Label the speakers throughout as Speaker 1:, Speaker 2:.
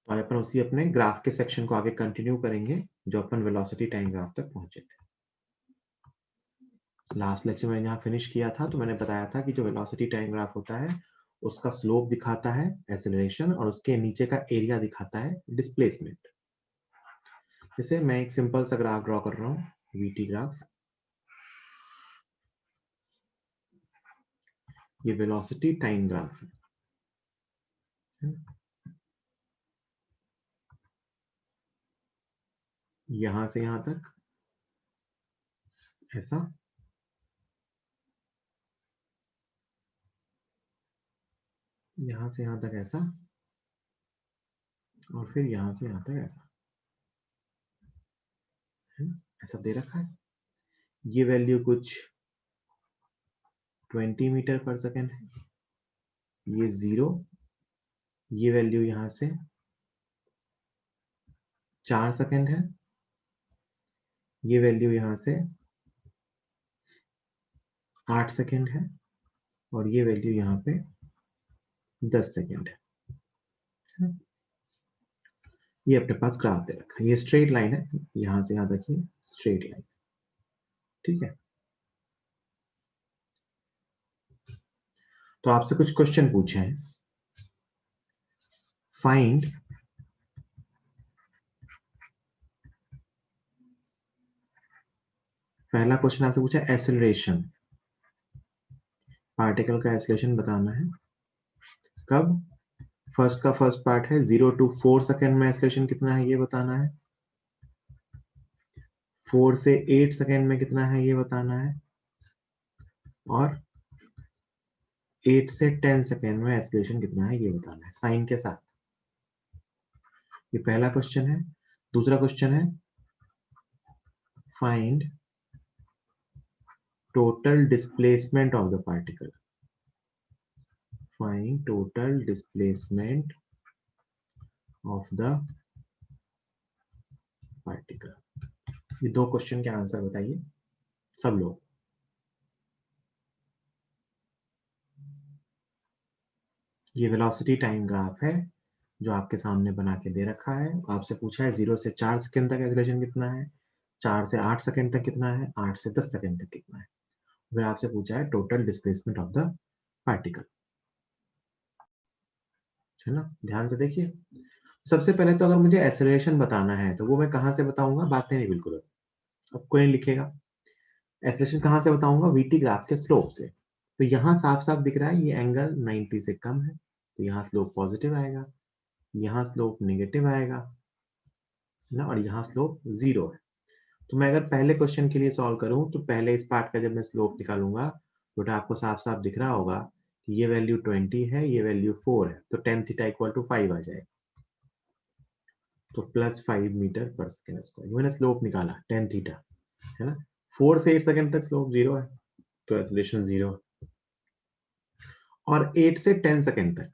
Speaker 1: तो अपन उसी अपने ग्राफ के सेक्शन को आगे कंटिन्यू करेंगे जो अपन वेलोसिटी टाइम ग्राफ तक पहुंचे थे। लास्ट लेक्चर में यहाँ फिनिश किया था, तो मैंने बताया था कि जो वेलोसिटी टाइम ग्राफ होता है उसका स्लोप दिखाता है एक्सेलरेशन और उसके नीचे का एरिया दिखाता है डिस्प्लेसमेंट। जैसे मैं एक सिंपल सा ग्राफ ड्रॉ कर रहा हूँ, वीटी ग्राफ। ये वेलोसिटी टाइम ग्राफ है। यहां से यहां तक ऐसा, यहां से यहां तक ऐसा, और फिर यहां से यहां तक ऐसा है। ऐसा दे रखा है। ये वैल्यू कुछ 20 मीटर पर सेकेंड है। ये 0, ये वैल्यू यहां से 4 सेकेंड है। ये वैल्यू यहां से 8 सेकेंड है और ये वैल्यू यहाँ पे 10 सेकेंड है। ये अपने पास ग्राफ दे रखा है। ये स्ट्रेट लाइन है, यहां से यहां तक ये स्ट्रेट लाइन, ठीक है। तो आपसे कुछ क्वेश्चन पूछे हैं। फाइंड पहला क्वेश्चन आपसे पूछा एक्सेलरेशन, पार्टिकल का एक्सेलरेशन बताना है। कब? फर्स्ट का फर्स्ट पार्ट है 0 to 4 सेकेंड में एक्सेलरेशन कितना है ये बताना है। 4 से 8 सेकेंड में कितना है ये बताना है। और 8 से 10 सेकेंड में एक्सेलरेशन कितना है ये बताना है, साइन के साथ। ये पहला क्वेश्चन है। दूसरा क्वेश्चन है find total displacement of the particle. Find total displacement of the particle. ये दो क्वेश्चन के आंसर बताइए सब लोग। ये वेलोसिटी टाइम ग्राफ है जो आपके सामने बना के दे रखा है। आपसे पूछा है 0 से 4 सेकंड तक एक्सेलरेशन कितना है, 4 से 8 सेकंड तक कितना है, 8 से 10 सेकंड तक कितना है। फिर आपसे पूछा है total displacement of the particle, है ना। ध्यान से देखिए। सबसे पहले तो अगर मुझे एक्सेलरेशन बताना है तो वो मैं कहां से बताऊंगा, बातें नहीं बिल्कुल। अब कोई नहीं लिखेगा। एक्सेलरेशन कहां से बताऊंगा, वीटी ग्राफ के स्लोप से। तो यहां साफ साफ दिख रहा है ये एंगल 90 से कम है, तो यहाँ स्लोप पॉजिटिव आएगा, यहाँ स्लोप नेगेटिव आएगा ना, और यहाँ स्लोप 0 है। तो मैं अगर पहले क्वेश्चन के लिए सॉल्व करूं तो पहले इस पार्ट का जब मैं स्लोप निकालूंगा तो आपको साफ साफ दिख रहा होगा कि ये वैल्यू 20 है, ये वैल्यू 4 है, तो tan थीटा इक्वल टू 5 आ जाएगा। तो +5 मीटर पर सेकेंड स्क्वायर, मैंने स्लोप निकाला tan थीटा, है ना। 4 से 8 सेकेंड तक स्लोप 0 है, तो एक्सेलरेशन 0। और 8 से 10 सेकेंड तक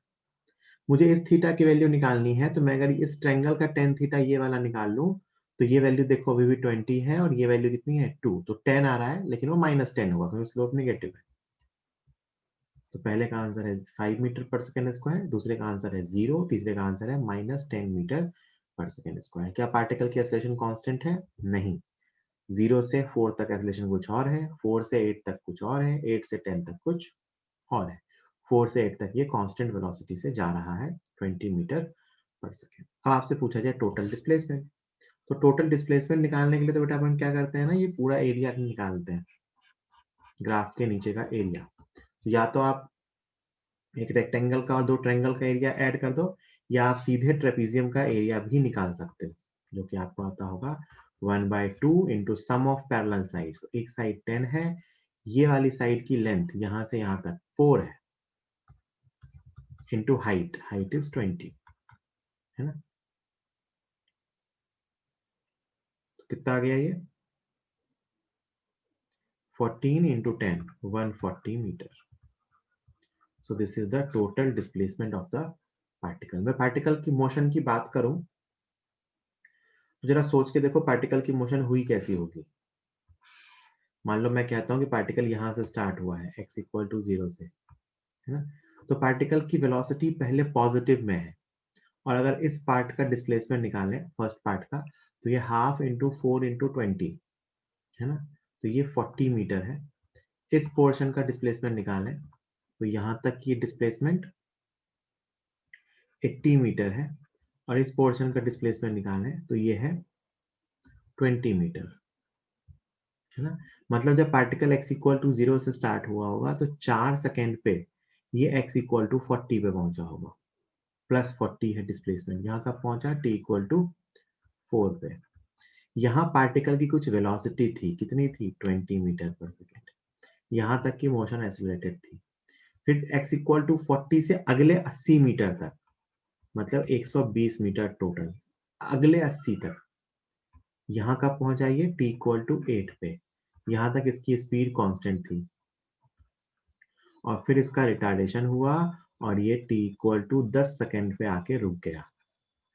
Speaker 1: मुझे इस थीटा की वैल्यू निकालनी है। तो मैं अगर इस ट्रायंगल का tan थीटा ये वाला निकाल लूं तो ये वैल्यू देखो अभी भी 20 है और ये वैल्यू कितनी है 2, तो 10 आ रहा है लेकिन वो -10 होगा क्योंकि स्लोप नेगेटिव है। तो पहले का आंसर है 5 मीटर पर सेकेंड स्क्वायर, दूसरे का आंसर है 0, तीसरे का आंसर है -10 मीटर पर सेकेंड स्क्वायर। क्या पार्टिकल की एक्सेलरेशन कांस्टेंट है? नहीं। 0 से 4 तक एक्सेलरेशन कुछ और है, 4 से 8 तक कुछ और है, 8 से 10 तक कुछ और है। 4 से 8 तक ये कांस्टेंट वेलोसिटी से जा रहा है 20 मीटर पर सेकेंड। अब आपसे पूछा जाए टोटल डिस्प्लेसमेंट, तो टोटल डिस्प्लेसमेंट निकालने के लिए तो बेटा अपन क्या करते हैं ना, ये पूरा एरिया निकालते हैं, ग्राफ के नीचे का एरिया। या तो आप एक रेक्टेंगल का और दो ट्रायंगल का एरिया ऐड कर दो, या आप सीधे ट्रेपीजियम का एरिया भी निकाल सकते हो, जो कि आपको आता होगा 1/2 into sum of parallel sides. तो एक साइड 10 है, ये वाली साइड की लेंथ यहां से यहां तक 4 है, इंटू हाइट, हाइट इज 20, है ना। तो कितना आ गया ये 14 into 10, 140 metre. So this is the total displacement of the particle. मैं पार्टिकल की मोशन की बात करूं तो जरा सोच के देखो पार्टिकल की मोशन हुई कैसी होगी। मान लो मैं कहता हूं कि पार्टिकल यहां से स्टार्ट हुआ है x = 0 से, है ना। तो पार्टिकल की वेलोसिटी पहले पॉजिटिव में है और अगर इस पार्ट का डिस्प्लेसमेंट निकालें फर्स्ट पार्ट का, तो ये हाफ इंटू 4 इंटू 20 है ना, तो ये 40 मीटर है। इस पोर्शन का डिस्प्लेसमेंट निकालें तो यहाँ तक की डिस्प्लेसमेंट 80 मीटर है, और इस पोर्शन का डिस्प्लेसमेंट निकालें तो ये है 20 मीटर, है ना। मतलब जब पार्टिकल x इक्वल टू 0 से स्टार्ट हुआ होगा तो 4 सेकेंड पे ये x इक्वल टू 40 पे पहुंचा होगा, प्लस 40 है डिस्प्लेसमेंट। यहाँ कब पहुंचा, t इक्वल टू 4 पे। यहाँ पार्टिकल की कुछ वेलोसिटी थी, कितनी थी, 20 मीटर पर सेकेंड। यहाँ तक की मोशन एक्सीलरेटेड थी। फिर x इक्वल टू 40 से अगले 80 मीटर तक, मतलब 120 मीटर टोटल, अगले 80 तक। यहाँ कब पहुंचा ये, t इक्वल टू 8 पे। यहाँ तक इसकी स्पीड कांस्टेंट थी, और फिर इसका रिटार्डेशन हुआ और ये t इक्वल टू 10 सेकेंड पे आके रुक गया।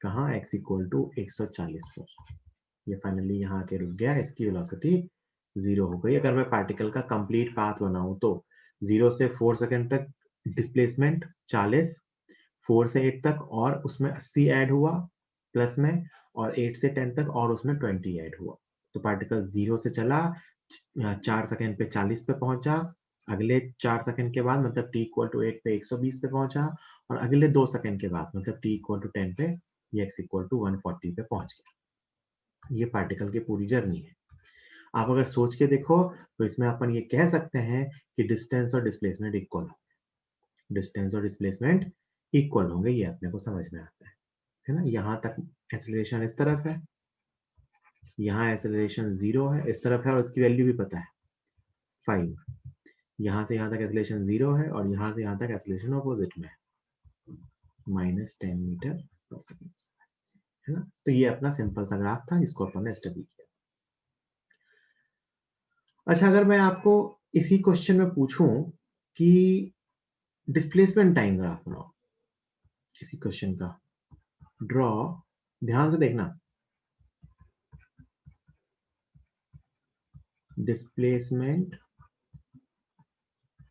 Speaker 1: कहाँ, x इक्वल टू 140 पर। ये फाइनली यहाँ आके रुक गया, इसकी वेलोसिटी 0 हो गई। अगर मैं पार्टिकल का कंप्लीट पाथ बनाऊं तो 0 से 4 सेकेंड तक डिस्प्लेसमेंट 40, 4 से 8 तक और उसमें 80 ऐड हुआ प्लस में, और 8 से 10 तक और उसमें 20 ऐड हुआ। तो पार्टिकल 0 से चला, 4 सेकेंड पे 40 पे पहुंचा, अगले 4 सेकेंड के बाद मतलब t इक्वल टू 8 पे 120 पे पहुंचा, और अगले 2 सेकेंड के बाद मतलब t इक्वल टू 10 पे ये x इक्वल टू 140 पे पहुंच गया। ये पार्टिकल की पूरी जर्नी है। आप अगर सोच के देखो तो इसमें अपन ये कह सकते हैं कि डिस्टेंस और डिस्प्लेसमेंट इक्वल होंगे, डिस्टेंस और डिस्प्लेसमेंट इक्वल होंगे, ये अपने को समझ में आता है ना। यहाँ तक एक्सेलरेशन इस तरफ है, यहाँ एक्सेलरेशन 0 है, इस तरफ है, और इसकी वैल्यू भी पता है 5। यहाँ से यहाँ तक एक्सेलरेशन 0 है, और यहाँ से यहाँ तक एक्सेलरेशन ऑपोजिट में है, -10 मीटर पर सेकेंड, है ना। तो ये अपना सिंपल सा ग्राफ था, इसको अपन ने स्टडी किया। अच्छा, अगर मैं आपको इसी क्वेश्चन में पूछूं कि डिस्प्लेसमेंट टाइम ग्राफ बनाओ किसी क्वेश्चन का, ड्रॉ, ध्यान से देखना, डिस्प्लेसमेंट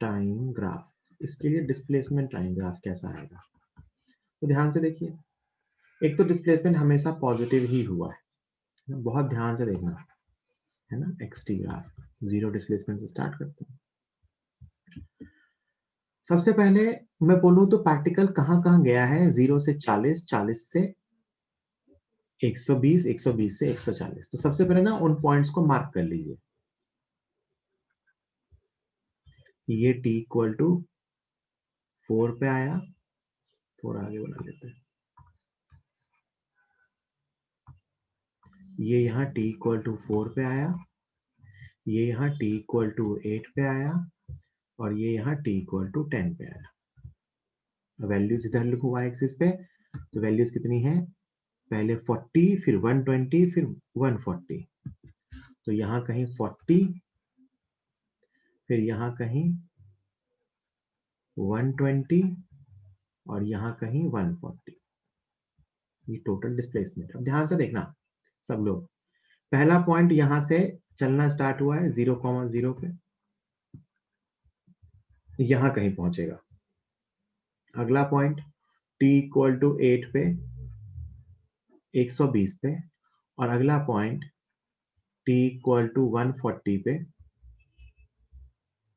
Speaker 1: टाइम ग्राफ, इसके लिए डिस्प्लेसमेंट टाइम ग्राफ कैसा आएगा, तो ध्यान से देखिए। एक तो डिस्प्लेसमेंट हमेशा पॉजिटिव ही हुआ है, बहुत ध्यान से देखना, है ना। एक्सटी ग्राफ, 0 डिस्प्लेसमेंट से स्टार्ट करते हैं। सबसे पहले मैं बोलूं तो पार्टिकल कहां कहां गया है, 0 से 40, 40 से 120, 120 से 140। तो सबसे पहले ना उन पॉइंट्स को मार्क कर लीजिए। ये t इक्वल टू 4 पे आया, थोड़ा आगे बना लेते हैं। ये यहाँ t इक्वल टू 4 पे आया, ये यहाँ t इक्वल टू 8 पे आया, और ये यहाँ t इक्वल टू 10 पे आया। वैल्यूज इधर लिखूंगा एक्सिस पे, तो वैल्यूज कितनी है, पहले 40, फिर 120, फिर 140। तो यहाँ कहीं 40, फिर यहाँ कहीं 120, और यहाँ कहीं 140। ये टोटल डिस्प्लेसमेंट। अब ध्यान से देखना सब लोग, पहला पॉइंट यहां से चलना स्टार्ट हुआ है 0,0 पे, यहां कहीं पहुंचेगा। अगला पॉइंट t इक्वल टू 8 पे 120 पे, और अगला पॉइंट t इक्वल टू 140 पे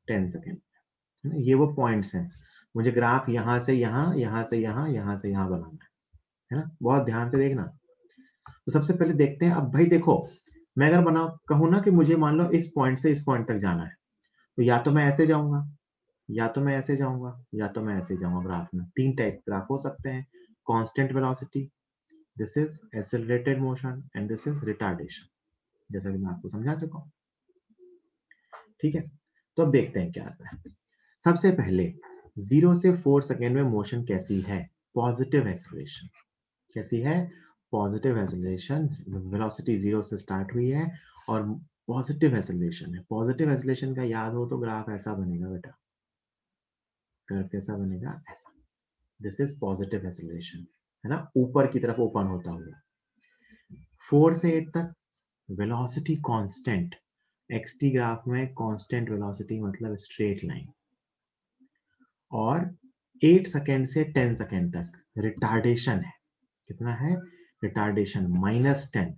Speaker 1: 10 सेकेंड। ये वो पॉइंट्स हैं, मुझे ग्राफ यहां से यहां, यहां से यहां, यहां से यहां बनाना है ना। बहुत ध्यान से देखना। तो सबसे पहले देखते हैं। अब भाई देखो, मैं अगर बना कहूं ना कि मुझे मान लो इस पॉइंट से इस पॉइंट तक जाना है, तो या तो मैं ऐसे जाऊंगा, या तो मैं ऐसे जाऊंगा, या तो मैं ऐसे जाऊंगा। ग्राफ में 3 टाइप ग्राफ हो सकते हैं, constant velocity, this is accelerated motion, and this is retardation, जैसा कि मैं आपको समझा चुका हूं। ठीक है, तो अब देखते हैं क्या आता है। सबसे पहले 0 से 4 सेकेंड में मोशन कैसी है, पॉजिटिव एक्सेलरेशन। कैसी है, पॉजिटिव एक्सेलरेशन। वेलोसिटी 0 से स्टार्ट हुई है और पॉजिटिव एक्सेलरेशन है। पॉजिटिव एक्सेलरेशन का याद हो तो ग्राफ ऐसा बनेगा बेटा, कर्व कैसा बनेगा, ऐसा। दिस इज पॉजिटिव एक्सेलरेशन, है ना, ऊपर की तरफ ओपन होता हुआ। 4 से 8 तक वेलोसिटी कांस्टेंट, एक्सटी ग्राफ में कांस्टेंट वेलोसिटी मतलब स्ट्रेट लाइन। और 8 सेकेंड से 10 सेकेंड तक रिटार्डेशन है, कितना है रिटार्डेशन -10।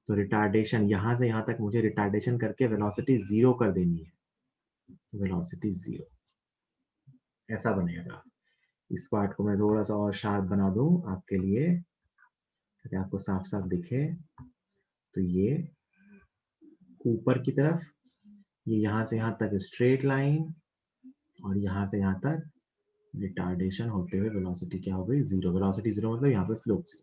Speaker 1: तो रिटार्डेशन यहां से यहां तक मुझे रिटार्डेशन करके वेलोसिटी 0 कर देनी है, वेलोसिटी 0 ऐसा बनेगा। इस पार्ट को मैं थोड़ा सा और शार्प बना दूं आपके लिए ताकि आपको साफ साफ दिखे। तो ये ऊपर की तरफ, ये यहां से यहां तक स्ट्रेट लाइन और यहां से यहां तक रिटार्डेशन होते हुए वेलोसिटी क्या हो गई 0। वेलोसिटी 0 मतलब यहाँ पे slope 0।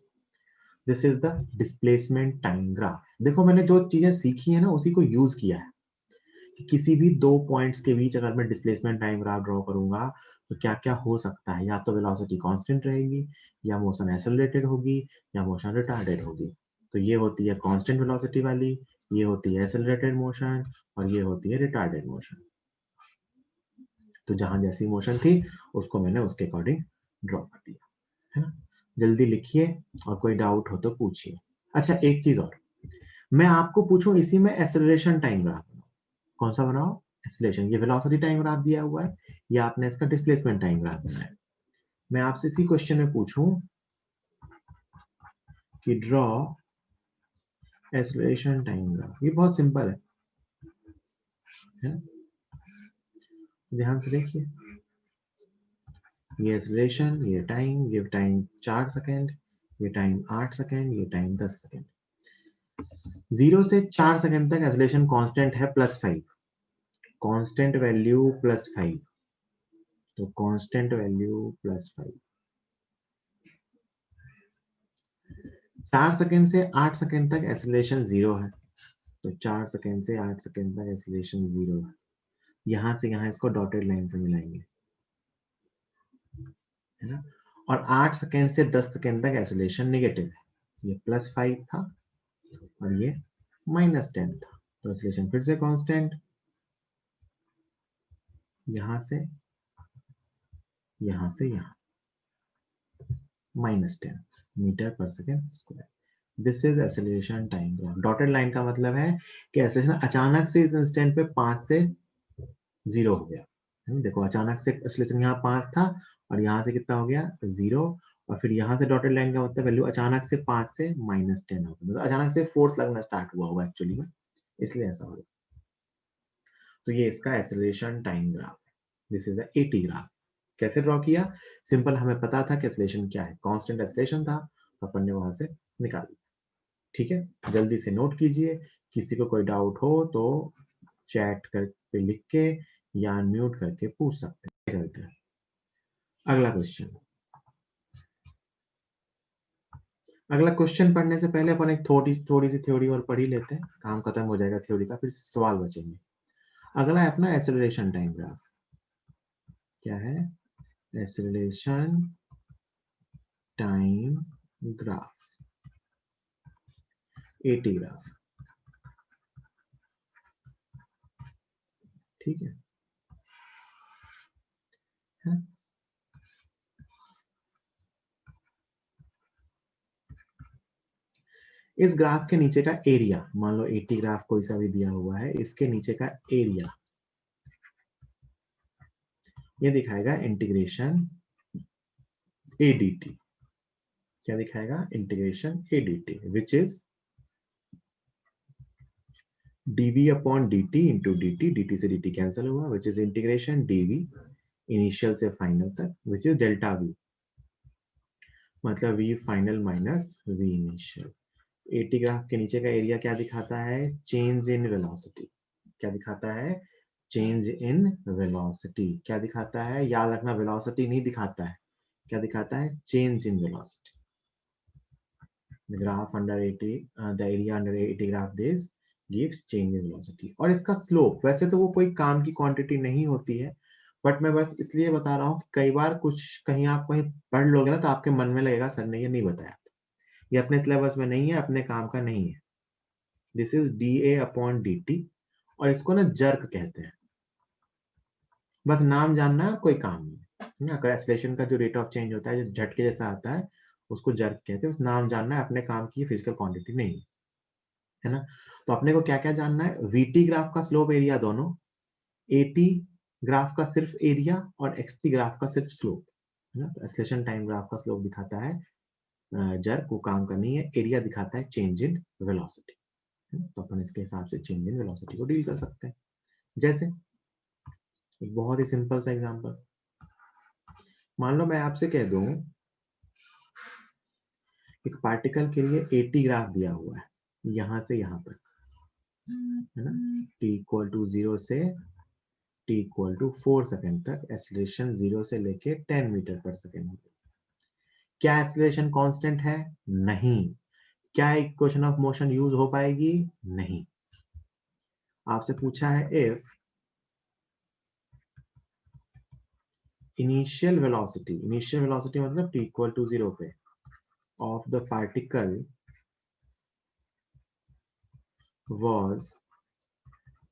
Speaker 1: This is the displacement time graph. देखो मैंने जो चीजें सीखी है ना उसी को यूज किया है कि किसी भी दो पॉइंट्स के बीच अगर मैं डिस्प्लेसमेंट टाइम ग्राफ ड्रॉ करूंगा तो क्या क्या हो सकता है, या तो वेलोसिटी कांस्टेंट रहेगी, या मोशन एक्सेलरेटेड होगी, या मोशन रिटार्डेड होगी। तो ये होती है कांस्टेंट वेलोसिटी वाली, ये होती है एक्सेलरेटेड मोशन, और ये होती है रिटार्डेड मोशन। तो जहां जैसी मोशन थी उसको मैंने उसके अकॉर्डिंग ड्रॉ कर दिया, है ना। जल्दी लिखिए और कोई डाउट हो तो पूछिए। अच्छा एक चीज और, मैं आपको पूछूं इसी में एक्सेलरेशन टाइम ग्राफ बनाओ, कौन सा बनाओ, एक्सेलरेशन। ये वेलोसिटी टाइम ग्राफ दिया हुआ है, या आपने इसका डिस्प्लेसमेंट टाइम ग्राफ बनाया। मैं आपसे इसी क्वेश्चन में पूछूं कि ड्रॉ एक्सेलरेशन टाइम ग्राफ, ये बहुत सिंपल है? ध्यान से देखिए, ये एक्सेलरेशन, ये टाइम 4 सेकेंड, ये टाइम 8 सेकेंड, ये टाइम 10 सेकेंड। 0 से 4 सेकेंड तक एक्सेलरेशन कांस्टेंट है +5, कांस्टेंट वैल्यू +5। तो कांस्टेंट वैल्यू +5। 4 सेकेंड से 8 सेकेंड तक एक्सेलरेशन 0 है। तो 4 सेकेंड से 8 सेकेंड तक एक्सेलरेशन 0 है। यहां से यहां इसको डॉटेड लाइन से मिलाएंगे, है ना। और 8 सेकेंड से 10 सेकेंड तक एक्सेलरेशन नेगेटिव है। ये +5 था और ये -10 था। तो एक्सेलरेशन फिर से कांस्टेंट, यहां से यहां से यहां -10 मीटर पर second square. This is acceleration time graph. Dotted line का मतलब है कि एक्सेलरेशन अचानक से इस इंस्टेंट पे 5 से 0 हो गया। देखो अचानक से एक्सेलरेशन यहाँ 5 था और यहाँ से कितना हो गया 0, और फिर यहाँ से डॉटेड लाइन का मतलब वैल्यू अचानक से 5 से -10 हो गया, मतलब अचानक से फोर्स लगना स्टार्ट हुआ होगा एक्चुअली में, इसलिए ऐसा हो गया। तो ये इसका एक्सेलरेशन टाइम ग्राफ है। This is the AT graph. कैसे ड्रॉ किया, सिंपल, हमें पता था कि एक्सेलरेशन क्या है, कांस्टेंट एक्सेलरेशन था, अपन ने वहां से निकाल लिया। ठीक है, जल्दी से नोट कीजिए, किसी को कोई डाउट हो तो चैट करके लिख के या अनम्यूट करके पूछ सकते हैं। चलते हैं अगला क्वेश्चन। अगला क्वेश्चन पढ़ने से पहले अपन एक थोड़ी सी थ्योरी और पढ़ ही लेते हैं, काम खत्म हो जाएगा थ्योरी का, फिर सवाल बचेंगे। अगला है अपना एक्सेलरेशन टाइम ग्राफ। क्या है, acceleration time graph, eighty graph. ठीक है, है? इस ग्राफ के नीचे का एरिया, मान लो एटी ग्राफ कोई सा भी दिया हुआ है, इसके नीचे का एरिया ये दिखाएगा इंटीग्रेशन ए डी टी। क्या दिखाएगा, integration A D T, which is dv upon dt into dt से dt कैंसिल हुआ, which is integration dv initial से फाइनल तक, विच इज डेल्टा v, मतलब v final minus v initial. Eighty graph के नीचे का एरिया क्या दिखाता है, चेंज इन वेलोसिटी। क्या दिखाता है, चेंज इन वेलोसिटी। क्या दिखाता है, याद रखना वेलोसिटी नहीं दिखाता है, क्या दिखाता है, change in velocity. The graph under 80, the area under 80 graph this gives change in velocity। और इसका स्लोप, वैसे तो वो कोई काम की क्वांटिटी नहीं होती है, बट मैं बस इसलिए बता रहा हूँ कि कई बार कुछ कहीं आप कहीं पढ़ लोगे ना तो आपके मन में लगेगा सर ने ये नहीं बताया, ये अपने सिलेबस में नहीं है, अपने काम का नहीं है। This is D A upon D T, और इसको ना जर्क कहते हैं, बस नाम जानना है, कोई काम नहीं है। अगर एक्सेलरेशन का जो रेट ऑफ चेंज होता है जो झटके जैसा आता है उसको जर्क कहते हैं, उस नाम जानना है, अपने काम की फिजिकल क्वांटिटी नहीं है ना। तो अपने को क्या क्या जानना है, वीटी ग्राफ का स्लोप एरिया दोनों, एटी ग्राफ का सिर्फ एरिया और एक्सटी ग्राफ का सिर्फ स्लोप, है ना। तो एक्सेलरेशन टाइम ग्राफ का स्लोप दिखाता है जर्क वो काम करनी है, एरिया दिखाता है चेंज इन वेलोसिटी। तो अपन इसके हिसाब से चेंज इन वेलोसिटी को डील कर सकते हैं। जैसे एक बहुत ही सिंपल सा एग्जांपल, मान लो मैं आपसे कह दूं एक पार्टिकल के लिए 80 ग्राफ दिया हुआ है यहां से यहां तक, है ना, t इक्वल टू 0 से t इक्वल टू 4 सेकेंड तक एक्सीलरेशन 0 से लेके 10 मीटर पर सेकेंड। क्या एक्सीलरेशन कांस्टेंट है? नहीं। क्या इक्वेशन ऑफ मोशन यूज हो पाएगी? नहीं। आपसे पूछा है इफ इनिशियल वेलोसिटी मतलब t इक्वल टू 0 पे of the particle was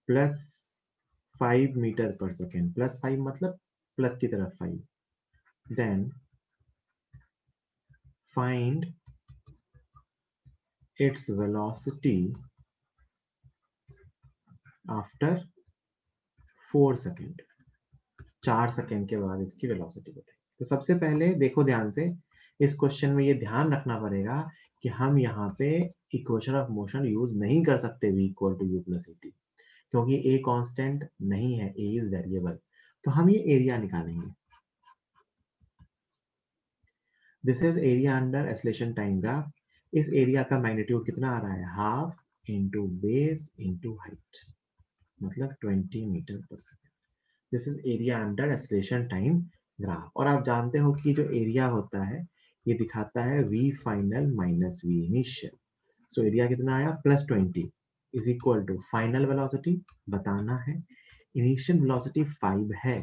Speaker 1: plus 5 metre पर सेकेंड, प्लस 5 मतलब प्लस की तरफ 5, then find its velocity after 4 second. 4 second के बाद इसकी वेलोसिटी बताइए। तो सबसे पहले देखो ध्यान से, इस क्वेश्चन में ये ध्यान रखना पड़ेगा कि हम यहाँ पे इक्वेशन ऑफ मोशन यूज नहीं कर सकते v equal to u plus at, क्योंकि a कांस्टेंट नहीं है, a इज वेरिएबल। तो हम ये एरिया निकालेंगे। This is area under acceleration time graph. इस एरिया का मैग्नीट्यूड कितना आ रहा है? Half into base into height, मतलब 20 मीटर पर second. This is area under acceleration time graph. और आप जानते हो कि जो एरिया होता है ये दिखाता है v final minus v initial. So area कितना आया? Plus 20 is equal to final velocity बताना है, इनिशियल वेलोसिटी 5 है,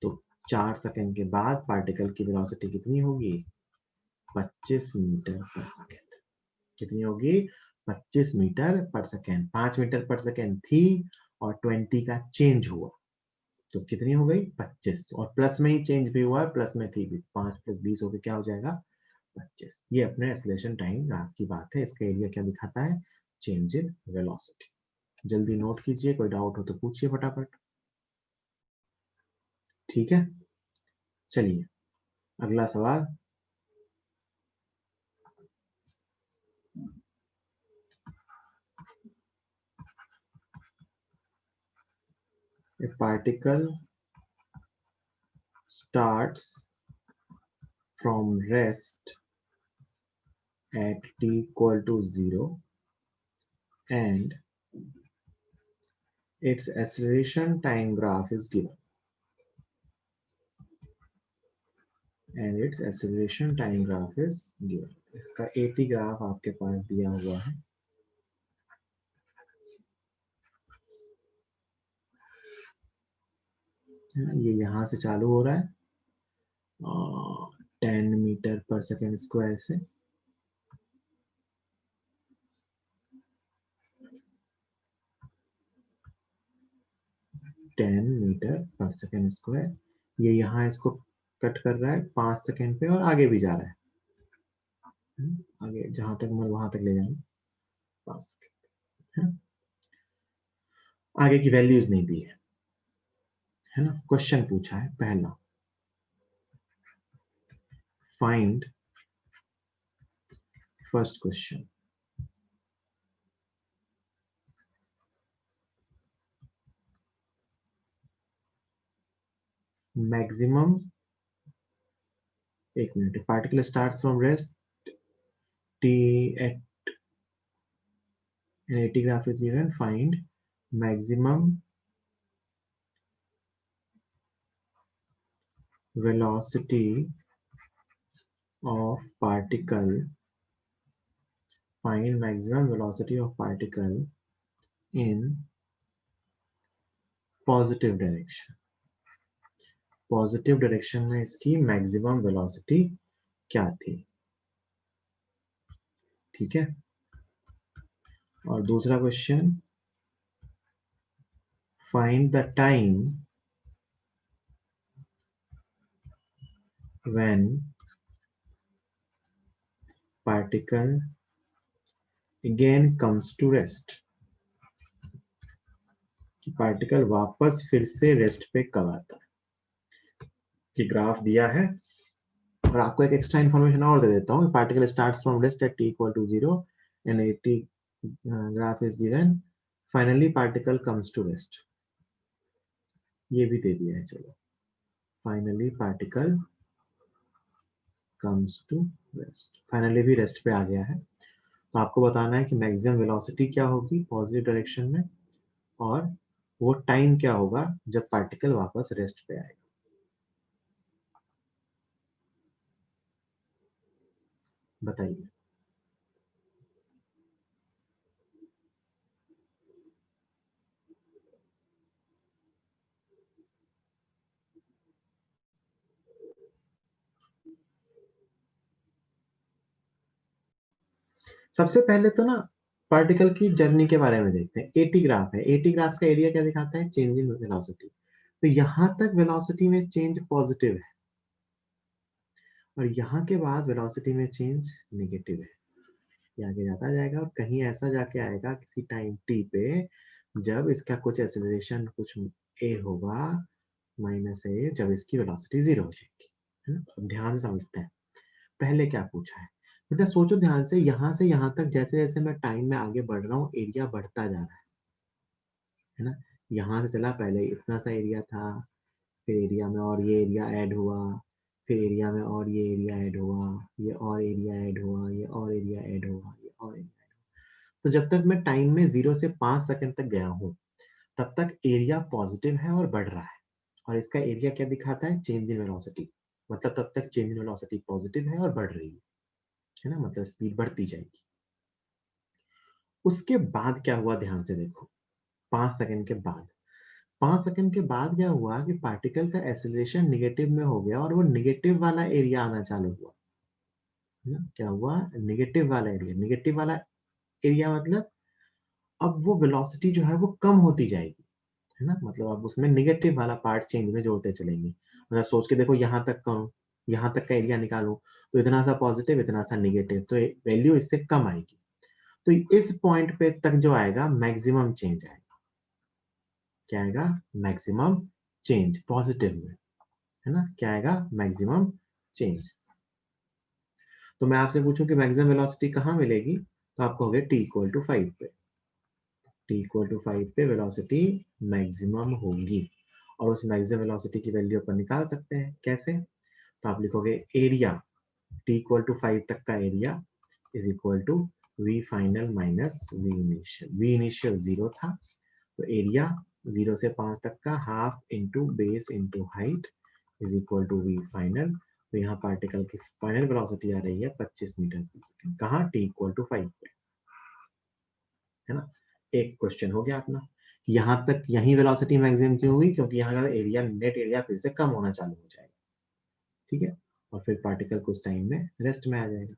Speaker 1: तो 4 सेकेंड के बाद पार्टिकल की वेलोसिटी कितनी होगी? 25 मीटर पर सेकेंड। कितनी होगी? 25 मीटर पर सेकेंड। 5 मीटर पर सेकेंड थी और 20 का चेंज हुआ तो कितनी हो गई? 25। और प्लस में ही चेंज भी हुआ है, प्लस में थी भी, 5 प्लस 20 होकर क्या हो जाएगा? 25। ये अपने एक्सीलरेशन टाइम ग्राफ की बात है। इसका एरिया क्या दिखाता है? Change in velocity. जल्दी नोट कीजिए, कोई डाउट हो तो पूछिए फटाफट। ठीक है, चलिए अगला सवाल। A particle starts from rest at t equal to 0 and its acceleration time graph is given. And its acceleration time graph is given. इसका AT ग्राफ आपके पास दिया हुआ है। ये यहाँ से चालू हो रहा है 10 मीटर पर सेकेंड स्क्वायर से, मीटर पर सेकेंड स्क्वायर। ये यहाँ इसको कट कर रहा है 5 सेकेंड पे और आगे भी जा रहा है। आगे जहां तक मैं वहां तक ले जाऊंगा 5 सेकेंड। आगे की वैल्यूज नहीं दी है ना। क्वेश्चन पूछा है पहला, फाइंड, फर्स्ट क्वेश्चन, मैक्सिमम, एक minute, particle starts from rest t at an AT graph is given, find maximum velocity of particle, find maximum velocity of particle in positive direction। Positive direction में इसकी maximum velocity क्या थी? ठीक है। और दूसरा question, find the time when particle again comes to rest. Particle वापस फिर से रेस्ट पे कब आता है? कि ग्राफ दिया है और आपको एक एक्स्ट्रा इन्फॉर्मेशन और दे देता हूँ, particle starts from rest at t equal to 0 and t graph is given, finally particle comes to rest, ये भी दे दिया है। चलो, finally particle comes to rest, finally भी रेस्ट पे आ गया है। तो आपको बताना है कि मैक्सिमम वेलोसिटी क्या होगी पॉजिटिव डायरेक्शन में, और वो टाइम क्या होगा जब पार्टिकल वापस रेस्ट पे आएगा। बताइए। सबसे पहले तो ना पार्टिकल की जर्नी के बारे में देखते हैं। एटी ग्राफ है, एटी ग्राफ का एरिया क्या दिखाता है, चेंज इन वेलोसिटी। तो यहां तक वेलोसिटी में चेंज पॉजिटिव है, और यहाँ के बाद वेलोसिटी में चेंज नेगेटिव है। ये आगे जाता जाएगा और कहीं ऐसा जाके आएगा किसी टाइम टी पे, जब इसका कुछ एक्सेलरेशन कुछ ए होगा, -a, जब इसकी वेलोसिटी 0 हो जाएगी, है ना। अब ध्यान से समझते हैं, पहले क्या पूछा है बेटा, सोचो ध्यान से यहाँ तक जैसे जैसे मैं टाइम में आगे बढ़ रहा हूँ, एरिया बढ़ता जा रहा है ना। यहाँ से चला, पहले इतना सा एरिया था, फिर एरिया में और ये एरिया ऐड हुआ, फिर एरिया में और ये एरिया ऐड हुआ, ये और एरिया ऐड हुआ, ये और एरिया ऐड हुआ, ये और एरिया। तो जब तक मैं टाइम में 0 से 5 सेकंड तक गया हूँ, तब तक एरिया पॉजिटिव है और बढ़ रहा है। और इसका एरिया क्या दिखाता है, चेंज इन वेलोसिटी, मतलब तब तक चेंज इन वेलोसिटी पॉजिटिव है और बढ़ रही है ना, मतलब स्पीड बढ़ती जाएगी। उसके बाद क्या हुआ, ध्यान से देखो, 5 सेकंड के बाद, 5 सेकंड के बाद क्या हुआ कि पार्टिकल का एक्सेलरेशन निगेटिव में हो गया, और वो निगेटिव वाला एरिया आना चालू हुआ, है ना। क्या हुआ, निगेटिव वाला एरिया, निगेटिव वाला एरिया मतलब अब वो वेलोसिटी जो है वो कम होती जाएगी, है ना। मतलब अब उसमें निगेटिव वाला पार्ट चेंज में जोड़ते चलेंगे। मतलब सोच के देखो, यहाँ तक करूँ, यहाँ तक का एरिया निकालूं, तो इतना सा पॉजिटिव, इतना सा निगेटिव, तो वैल्यू इससे कम आएगी। तो इस पॉइंट पे तक जो आएगा मैक्सिमम चेंज आएगा। क्या आएगा, मैक्सिमम चेंज पॉजिटिव में, है ना। क्या आएगा, मैक्सिमम चेंज। तो मैं आपसे पूछूं कि मैक्सिमम वेलोसिटी कहाँ मिलेगी, तो आप कहोगे t इक्वल टू 5 पे, t इक्वल टू 5 पे वेलोसिटी मैक्सिमम होगी। और उस मैक्सिमम वेलोसिटी की वैल्यू अपन निकाल सकते हैं, कैसे। तो आप लिखोगे एरिया, t इक्वल टू 5 तक का area is equal to v final minus v initial. v initial 0 था, तो एरिया 0 से 5 तक का half into base into height is equal to v final. तो यहाँ पार्टिकल की फाइनल वेलोसिटी आ रही है 25 मीटर पर सेकंड, कहाँ, t इक्वल टू 5 पे, है ना। एक क्वेश्चन हो गया अपना, यहाँ तक यही वेलोसिटी मैक्सिमम क्यों हुई, क्योंकि यहाँ का एरिया, नेट एरिया फिर से कम होना चालू हो जाएगा, ठीक है। और फिर पार्टिकल कुछ टाइम में रेस्ट में आ जाएगा।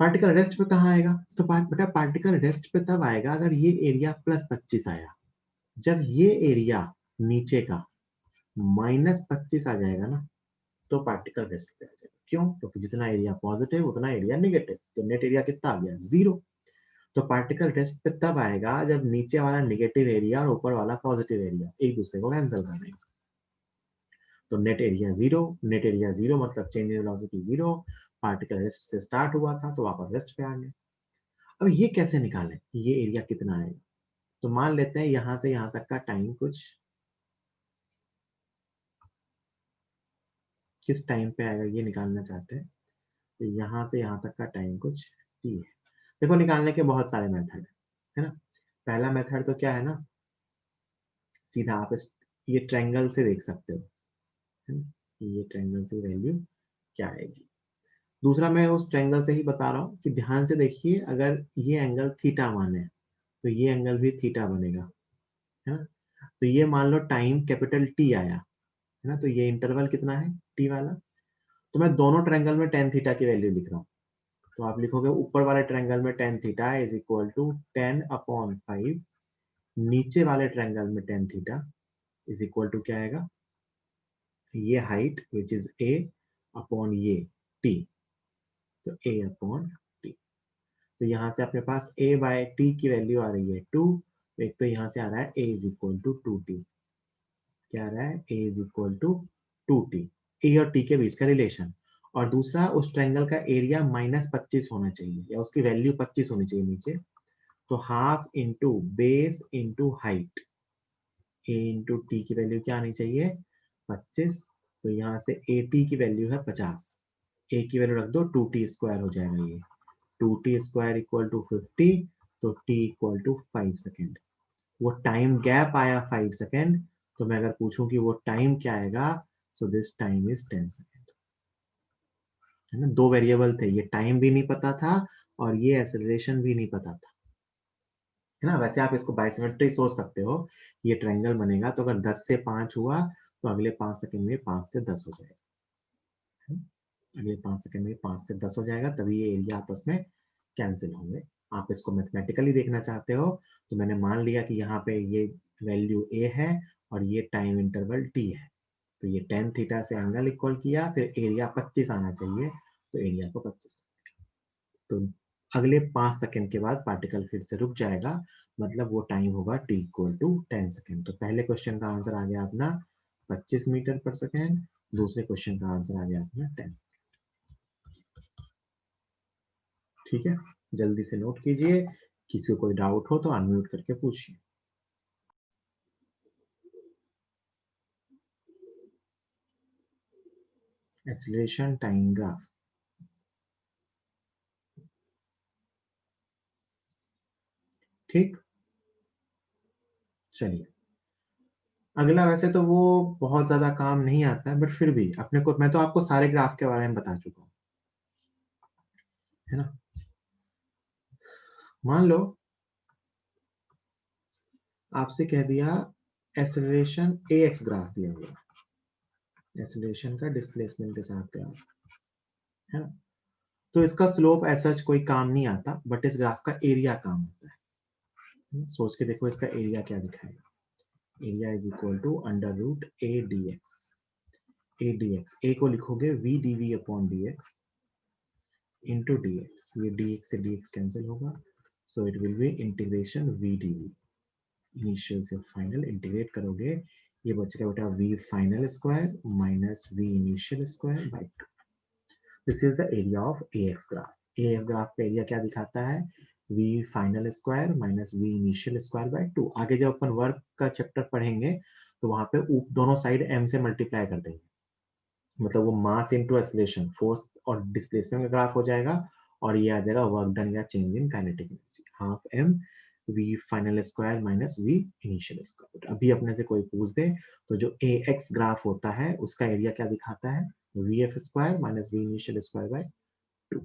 Speaker 1: पार्टिकल रेस्ट पे कहाँ आएगा, तो बेटा पार्टिकल रेस्ट पे तब आएगा अगर ये एरिया +25 आया। जब ये एरिया नीचे का -25 आ जाएगा ना, तो पार्टिकल रेस्ट पे आ जाएगा। क्यों, क्योंकि जितना एरिया पॉजिटिव उतना एरिया नेगेटिव, तो नेट एरिया कितना आ गया, 0। तो पार्टिकल रेस्ट पे तब आएगा जब नीचे वाला नेगेटिव एरिया और ऊपर वाला पॉजिटिव एरिया एक दूसरे को कैंसिल कर देंगे। तो नेट एरिया 0, नेट एरिया 0 मतलब change in velocity 0, particle rest से स्टार्ट हुआ था तो वापस रेस्ट पे आ गया। अब ये कैसे निकालें कि ये एरिया कितना आएगा, तो मान लेते हैं यहां से यहां तक का टाइम कुछ किस टाइम पे आएगा ये निकालना चाहते हैं। तो यहाँ से यहाँ तक का टाइम कुछ t है। देखो निकालने के बहुत सारे मेथड है ना। पहला मेथड तो क्या है ना, सीधा आप ये ट्रायंगल से देख सकते हो, है ना, कि ये ट्रायंगल से वैल्यू क्या आएगी। दूसरा मैं उस ट्रायंगल से ही बता रहा हूँ कि ध्यान से देखिए, अगर ये एंगल थीटा माने तो ये एंगल भी थीटा बनेगा, है ना। तो ये मान लो टाइम कैपिटल टी आया, है ना, तो ये इंटरवल कितना है, टी वाला। तो मैं दोनों ट्रायंगल में टेन थीटा की वैल्यू लिख रहा हूँ। तो आप लिखोगे ऊपर वाले ट्रायंगल में tan theta is equal to 10/5, नीचे वाले ट्रायंगल में tan theta is equal to क्या आएगा, ये height which is a upon ये टी, तो ए अपॉन टी। तो यहाँ से अपने पास a बाय टी की वैल्यू आ रही है 2, तो एक तो यहाँ से आ रहा है a is equal to 2t। क्या आ रहा है, a is equal to 2t, a और t के बीच का रिलेशन। और दूसरा उस ट्रायंगल का एरिया -25 होना चाहिए या उसकी वैल्यू 25 होनी चाहिए नीचे। तो half into base into height, A into T की वैल्यू क्या आनी चाहिए 25। तो यहाँ से ए टी की वैल्यू है 50, ए की वैल्यू रख दो 2t स्क्वायर हो जाएगा ये 2t स्क्वायर इक्वल टू 50, तो t इक्वल टू 5 सेकेंड। वो टाइम गैप आया 5 सेकेंड, तो मैं अगर पूछूं कि वो टाइम क्या आएगा, so this time is 10 second. है ना, दो वेरिएबल थे, ये टाइम भी नहीं पता था और ये एक्सेलरेशन भी नहीं पता था। है ना, वैसे आप इसको बाइसिमेट्री सोच सकते हो, ये ट्रायंगल बनेगा तो अगर 10 से 5 हुआ तो अगले 5 सेकंड में 5 से 10 हो जाएगा। अगले 5 सेकंड में 5 से 10 हो जाएगा, तभी ये एरिया आपस में कैंसिल होंगे। आप इसको मैथमेटिकली देखना चाहते हो तो मैंने मान लिया कि यहाँ पे ये वैल्यू a है और ये टाइम इंटरवल t है, तो ये tan थीटा से एंगल इक्वल किया, फिर एरिया 25 आना चाहिए, तो एरिया को 25। तो अगले 5 सेकंड के बाद पार्टिकल फिर से रुक जाएगा, मतलब वो टाइम होगा t इक्वल टू 10 सेकंड। तो पहले क्वेश्चन का आंसर आ गया अपना 25 मीटर पर सेकंड, दूसरे क्वेश्चन का आंसर आ गया अपना 10। ठीक है, जल्दी से नोट कीजिए, किसी को कोई डाउट हो तो अनम्यूट करके पूछिए। एक्सीलरेशन टाइम ग्राफ, ठीक। चलिए, अगला वैसे तो वो बहुत ज्यादा काम नहीं आता है, बट फिर भी अपने को, मैं तो आपको सारे ग्राफ के बारे में बता चुका हूँ, है ना। मान लो आपसे कह दिया एक्सेलरेशन ax ग्राफ दिया हुआ, एक्सेलरेशन का डिस्प्लेसमेंट के साथ ग्राफ, है ना। तो इसका स्लोप ऐसा कोई काम नहीं आता, बट इस ग्राफ का एरिया काम आता है। सोच के देखो इसका एरिया क्या दिखाएगा, area is equal to under root A D X. A D X, A को लिखोगे V D V upon D X into D X, ये डी एक्स से डी एक्स कैंसिल होगा, so it will be integration V D V, initial से final integrate करोगे, ये बचेगा बेटा v final square minus v initial square by 2। This is the area of ax graph. ax graph का area क्या दिखाता है, v final square minus v initial square by 2। आगे जब अपन वर्क का चैप्टर पढ़ेंगे तो वहां पे दोनों साइड m से मल्टीप्लाई कर देंगे, मतलब वो मास इनटू एक्सीलरेशन, फोर्स और डिस्प्लेसमेंट का ग्राफ हो जाएगा, और ये आ जाएगा वर्क डन या change in kinetic energy, half m v final square minus v initial square. अभी अपने से कोई पूछ दे तो जो ax ग्राफ होता है उसका एरिया क्या दिखाता है, vf square minus v initial square by 2।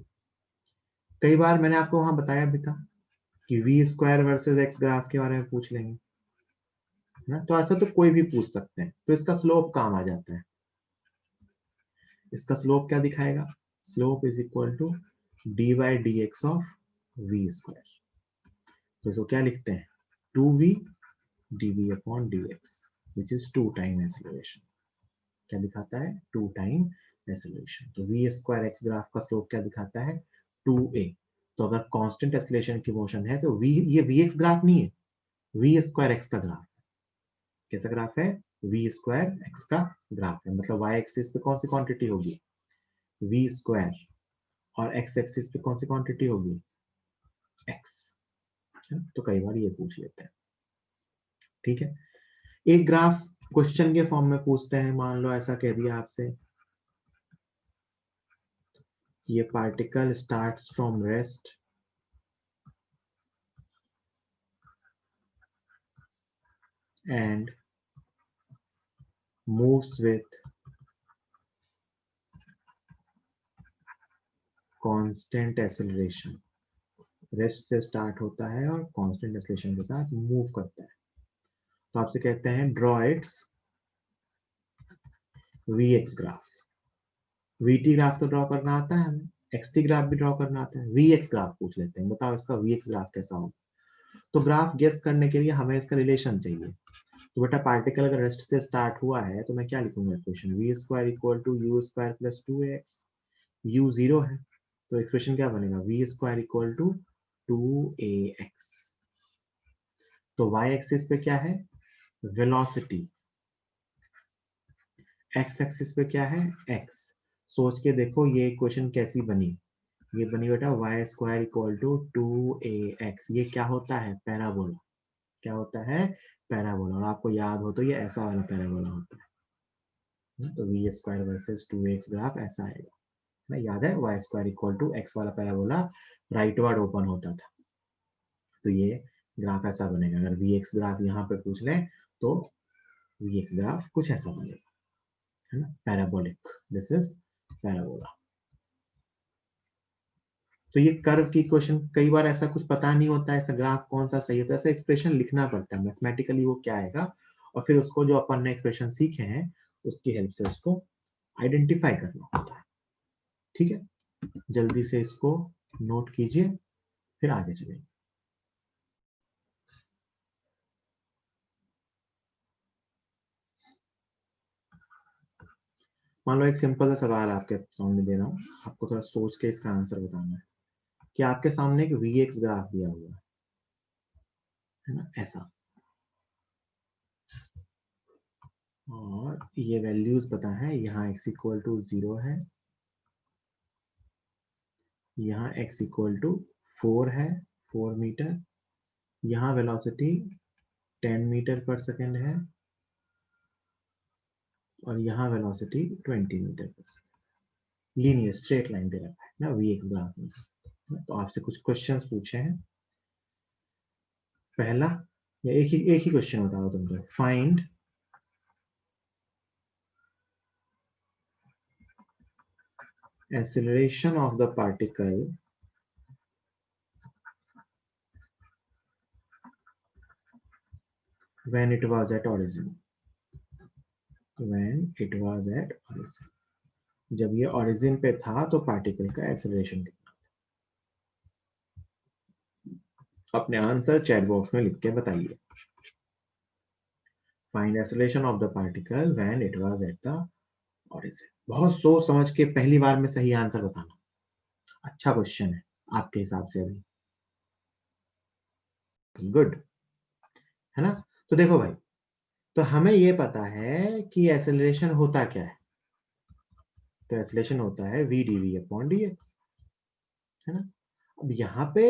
Speaker 1: कई बार मैंने आपको वहां बताया भी था कि v square versus x graph के बारे में पूछ लेंगे, है ना। तो ऐसा तो कोई भी पूछ सकते हैं, तो इसका स्लोप काम आ जाता है। इसका स्लोप क्या दिखाएगा, slope is equal to d by d x of v square. तो इसको क्या लिखते हैं, 2v dv upon dx which is 2 time acceleration. क्या दिखाता है, 2 टाइम एक्सीलरेशन। तो v स्क्वायर x ग्राफ का स्लोप क्या दिखाता है, 2a। तो अगर कांस्टेंट एक्सीलरेशन की मोशन है तो v, ये vx ग्राफ नहीं है, v स्क्वायर x का ग्राफ। कैसा ग्राफ है, v स्क्वायर x का ग्राफ है, मतलब y एक्सिस पे कौन सी क्वांटिटी होगी, v स्क्वायर, और x एक्सिस पे कौन सी क्वांटिटी होगी, x। तो कई बार ये पूछ लेते हैं, ठीक है। एक ग्राफ क्वेश्चन के फॉर्म में पूछते हैं, मान लो ऐसा कह दिया आपसे, ये particle starts from rest and moves with constant acceleration. Rest से स्टार्ट होता है और कांस्टेंट एक्सेलरेशन के साथ मूव करता है। तो आपसे कहते हैं draw it's vx graph. vt graph तो ड्रॉ करना आता है हमें, xt ग्राफ भी ड्रॉ करना आता है, vx ग्राफ पूछ लेते हैं, बताओ इसका vx ग्राफ कैसा होगा। तो ग्राफ गेस करने के लिए हमें इसका रिलेशन चाहिए। तो बेटा पार्टिकल अगर रेस्ट से स्टार्ट हुआ है तो मैं क्या लिखूंगा equation, v square equal to u square plus 2ax, u 0 है तो इक्वेशन क्या बनेगा, we square equal to 2ax। तो y एक्सिस पे क्या है, वेलोसिटी, x एक्सिस पे क्या है, x। सोच के देखो ये इक्वेशन कैसी बनी। ये बनी बेटा Y square equal to 2ax। ये क्या होता है? पैराबोला। क्या होता है? पैराबोला। और आपको याद हो तो ये ऐसा वाला पैराबोला होता है। तो we square versus 2x graph ऐसा आएगा ना। याद है y square equal to x वाला पैराबोला राइटवर्ड ओपन होता था। तो ये ग्राफ ऐसा बनेगा। अगर वी एक्स ग्राफ यहाँ पे पूछ लें तो वी एक्स ग्राफ कुछ ऐसा बनेगा, है ना, पैराबोलिक। This is parabola. तो ये कर्व की क्वेश्चन कई बार ऐसा कुछ पता नहीं होता, ऐसा ग्राफ कौन सा सही है, तो ऐसा एक्सप्रेशन लिखना पड़ता है मैथमेटिकली वो क्या आएगा, और फिर उसको जो अपन ने एक्सप्रेशन सीखे हैं उसकी हेल्प से उसको आइडेंटिफाई करना होता है। ठीक है, जल्दी से इसको नोट कीजिए, फिर आगे चलेंगे। मान लो एक सिंपल सा सवाल आपके सामने दे रहा हूँ, आपको थोड़ा सोच के इसका आंसर बताना है कि आपके सामने एक वीएक्स ग्राफ दिया हुआ है ना, ऐसा, और ये वैल्यूज पता है, यहाँ x इक्वल टू 0 है, यहाँ x इक्वल टू 4 है, 4 मीटर, यहाँ वेलोसिटी 10 मीटर पर सेकेंड है, और यहाँ वेलोसिटी 20 मीटर पर सेकेंड। लीनियर स्ट्रेट लाइन दे रखा है ना वीएक्स ग्राफ में। तो आपसे कुछ क्वेश्चंस पूछे हैं। पहला, या एक ही क्वेश्चन बताओ तुमको, find acceleration of the particle when it was at origin। when it was at origin, जब ये origin पे था तो पार्टिकल का एक्सेलरेशन कितना था। अपने आंसर चैट बॉक्स में लिख के बताइए। Find acceleration of the particle when it was at the origin। बहुत सोच समझ के पहली बार में सही आंसर बताना। अच्छा क्वेश्चन है आपके हिसाब से अभी। गुड, है ना। तो देखो भाई, तो हमें ये पता है कि एक्सेलरेशन होता क्या है। तो एक्सेलरेशन होता है v dv अपॉन dx, है ना। अब यहाँ पे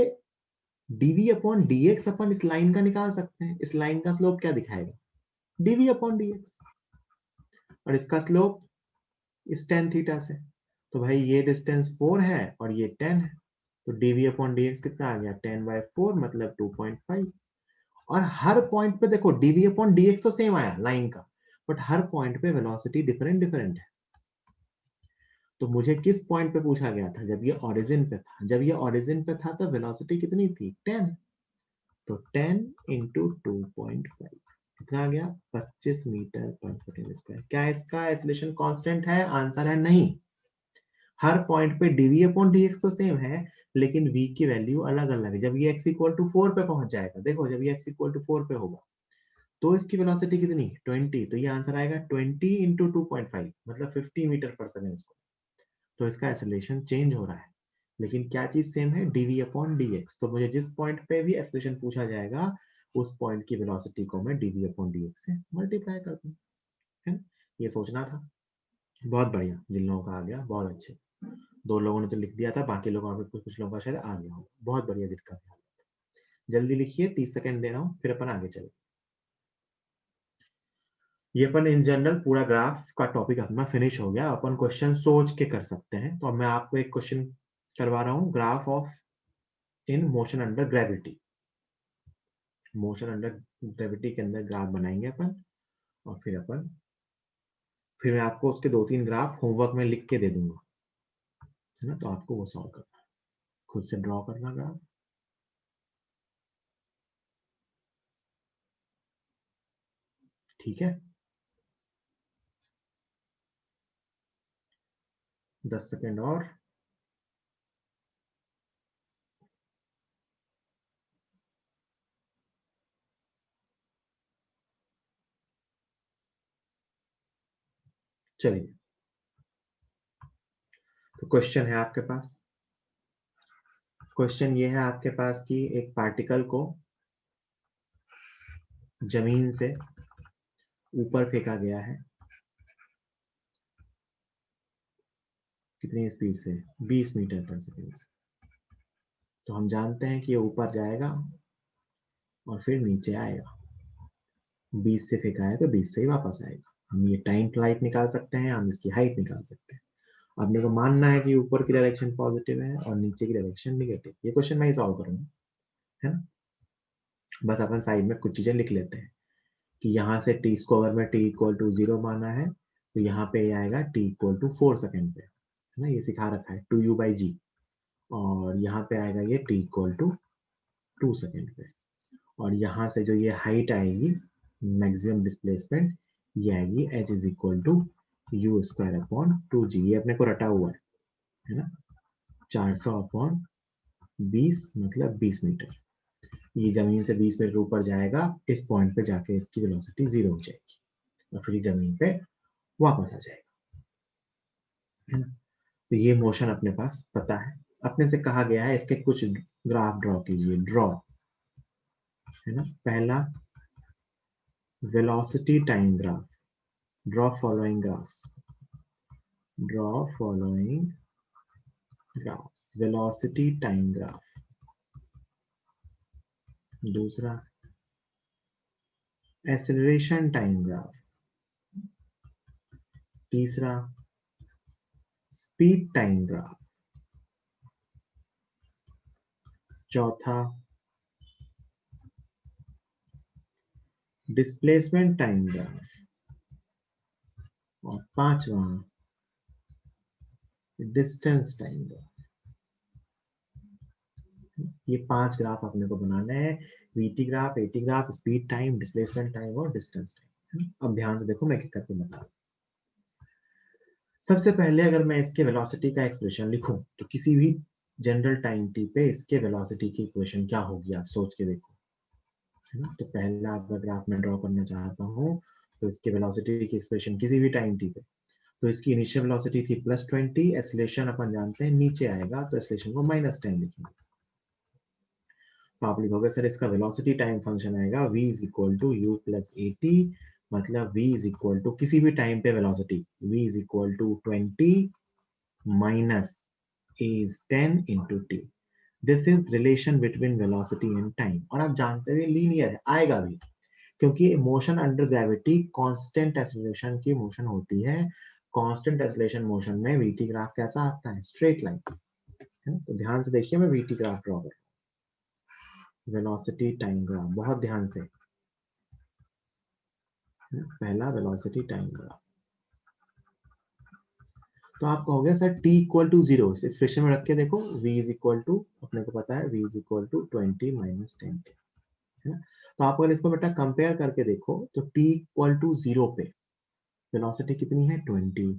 Speaker 1: dv अपॉन dx अपन इस लाइन का निकाल सकते हैं। इस लाइन का स्लोप क्या दिखाएगा? dv अपॉन dx, और इसका स्लोप इस tan थीटा से। तो भाई ये डिस्टेंस 4 है और ये 10 है, तो dv अपॉन dx कितना आ गया? 10/4 मतलब 2.5। और हर पॉइंट पे देखो dv अपॉन dx तो सेम आया लाइन का, बट हर पॉइंट पे वेलोसिटी डिफरेंट डिफरेंट है। तो मुझे किस पॉइंट पे पूछा गया था? जब ये ओरिजिन पे था। जब ये ओरिजिन पे था तो वेलोसिटी कितनी थी? 10। तो 10 इंटू 2.5 कितना आ गया? 25 मीटर पर सेकेंड स्क्वायर। क्या इसका एक्सेलरेशन कांस्टेंट है? आंसर है नहीं। हर पॉइंट पे dv अपॉन dx तो सेम है, लेकिन v की वैल्यू अलग अलग है। जब ये x इक्वल टू 4 पे पहुंच जाएगा, देखो जब ये x इक्वल टू 4 पे होगा तो इसकी वेलोसिटी कितनी? 20। तो ये आंसर आएगा 20 इंटू 2.5 मतलब 50 मीटर पर सेकेंड स्क्वायर। तो इसका एक्सेलरेशन चेंज हो रहा है, लेकिन क्या चीज सेम है? dv upon dx। तो मुझे जिस पॉइंट पे भी एक्सेलरेशन पूछा जाएगा उस पॉइंट की वेलोसिटी को मैं dv अपॉन dx से मल्टीप्लाई कर दूं, है। ये सोचना था। बहुत बढ़िया, जिन लोगों का आ गया बहुत अच्छे। 2 लोगों ने तो लिख दिया था, बाकी लोगों को कुछ लोगों का शायद आ गया होगा। बहुत बढ़िया जिनका। जल्दी लिखिए, 30 सेकंड दे रहा हूँ, फिर अपन आगे चले। ये अपन इन जनरल पूरा ग्राफ का टॉपिक अपना फिनिश हो गया। अपन क्वेश्चन सोच के कर सकते हैं। तो अब मैं आपको एक क्वेश्चन करवा रहा हूँ, graph of in motion under gravity. Motion under gravity के अंदर ग्राफ बनाएंगे अपन, और फिर मैं आपको उसके 2-3 ग्राफ होमवर्क में लिख के दे दूंगा, है ना। तो आपको वो सॉल्व करना है, खुद से ड्रॉ करना ग्राफ। ठीक है, 10 सेकेंड और। चलिए, तो क्वेश्चन है आपके पास। क्वेश्चन ये है आपके पास कि एक पार्टिकल को जमीन से ऊपर फेंका गया है, कितनी स्पीड से, 20 मीटर पर सेकेंड से। तो हम जानते हैं कि ये ऊपर जाएगा और फिर नीचे आएगा, 20 से फेंका है तो 20 से ही वापस आएगा। हम ये टाइम फ्लाइट निकाल सकते हैं, हम इसकी हाइट निकाल सकते हैं। अपने को मानना है कि ऊपर की डायरेक्शन पॉजिटिव है और नीचे की डायरेक्शन निगेटिव। ये क्वेश्चन मैं ही सॉल्व करूंगा, है ना। बस अपन साइड में कुछ चीजें लिख लेते हैं कि यहाँ से टी को अगर मैं टी इक्वल टू 0 माना है तो यहाँ पे आएगा टी इक्वल टू 4 सेकेंड पे, है ना। ये सिखा रखा है 2u/g, और यहाँ पे आएगा ये टी इक्वल टू 2 सेकेंड पे। और यहाँ से जो ये हाइट आएगी मैक्सिमम डिस्प्लेसमेंट, ये आएगी h is equal to u square upon 2g। ये अपने को रटा हुआ है ना। 400 अपॉन 20 मतलब 20 मीटर। ये जमीन से 20 मीटर ऊपर जाएगा, इस पॉइंट पे जाके इसकी वेलोसिटी 0 हो जाएगी और फिर जमीन पे वापस आ जाएगा, है ना। तो ये मोशन अपने पास पता है। अपने से कहा गया है इसके कुछ ग्राफ ड्रॉ कीजिए, ड्रॉ, है ना। पहला velocity time graph, draw following graphs, draw following graphs, velocity time graph. दूसरा एक्सेलरेशन टाइम ग्राफ। तीसरा स्पीड टाइम ग्राफ। चौथा डिस्प्लेसमेंट टाइम ग्राफ। और पांचवा डिस्टेंस टाइम ग्राफ। ये 5 ग्राफ अपने को बनाने हैं, VT graph, eighty graph, speed time, displacement time और डिस्टेंस टाइम। अब ध्यान से देखो मैं क्या करके बता रहा हूं। सबसे पहले अगर मैं इसके वेलोसिटी का एक्सप्रेशन लिखूं तो किसी भी जनरल टाइम टी पे इसके वेलोसिटी की इक्वेशन क्या होगी, आप सोच के देखो, है ना। तो पहला अगर ग्राफ में ड्रॉ करना चाहता हूँ तो इसके वेलोसिटी की एक्सप्रेशन किसी भी टाइम टी पे, तो इसकी इनिशियल वेलोसिटी थी +20, एक्सीलरेशन अपन जानते हैं नीचे आएगा तो एक्सीलरेशन को -10 लिखेंगे। तो आप लिखोगे सर इसका वेलोसिटी टाइम फंक्शन आएगा v is equal to u plus a t, मतलब v इज इक्वल टू किसी भी टाइम पे velocity v is equal to 20 minus a is 10 into t. This is relation between velocity and time. और आप जानते हैं linear है, आएगा भी, क्योंकि motion under gravity constant acceleration की मोशन होती है। कांस्टेंट एक्सीलरेशन मोशन में वीटी ग्राफ कैसा आता है, स्ट्रेट लाइन, है। तो ध्यान से देखिए मैं वीटी ग्राफ ड्रॉ कर, वेलोसिटी टाइम ग्राफ, बहुत ध्यान से। पहला वेलोसिटी टाइम ग्राफ। तो आप कहोगे सर t इक्वल टू 0 इस एक्सप्रेशन में रख के देखो, v इज इक्वल टू, अपने को पता है v is equal to 20 minus 10, है ना। तो आप अगर इसको बेटा कंपेयर करके देखो तो t इक्वल टू 0 पे वेलोसिटी कितनी है 20,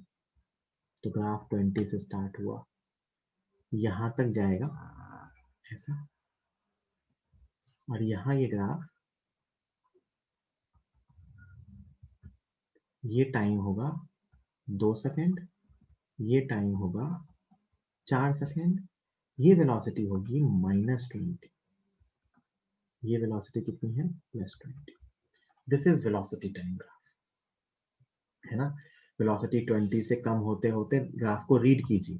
Speaker 1: तो ग्राफ 20 से स्टार्ट हुआ, यहां तक जाएगा ऐसा, और यहाँ ये ग्राफ, ये टाइम होगा 2 सेकेंड, ये टाइम होगा 4 सेकेंड, ये वेलोसिटी होगी -20, ये वेलोसिटी कितनी है +20। This is velocity time graph, है ना। वेलोसिटी 20 से कम होते होते ग्राफ को रीड कीजिए,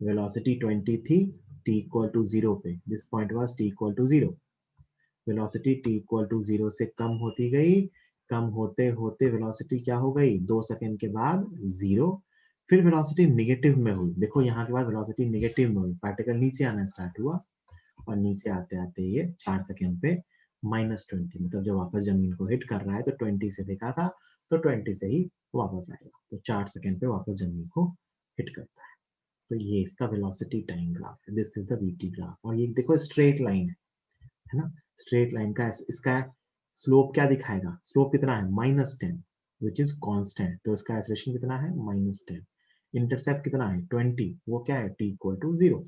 Speaker 1: वेलोसिटी 20 थी t इक्वल टू 0 पे, this point was t equal to 0, velocity t equal to 0 से कम होती गई, कम होते होते वेलोसिटी क्या हो गई 2 सेकंड के बाद 0, फिर वेलोसिटी निगेटिव में हुई, देखो यहाँ के बाद वेलोसिटी निगेटिव में हुई, पार्टिकल नीचे आना स्टार्ट हुआ, और नीचे आते आते ये 4 सेकंड पे -20, मतलब जब वापस जमीन को हिट कर रहा है तो 20 से देखा था तो 20 से ही वापस आएगा, तो 4 सेकंड पे वापस जमीन को हिट करता है। तो ये इसका वेलोसिटी टाइम ग्राफ है, this is the VT graph. और ये देखो स्ट्रेट लाइन है ना, स्ट्रेट लाइन का इसका स्लोप क्या दिखाएगा, स्लोप कितना है -10 विच इज कांस्टेंट, तो इसका एक्सेलरेशन कितना है -10, इंटरसेप्ट कितना है 20, वो क्या है t equal to 0।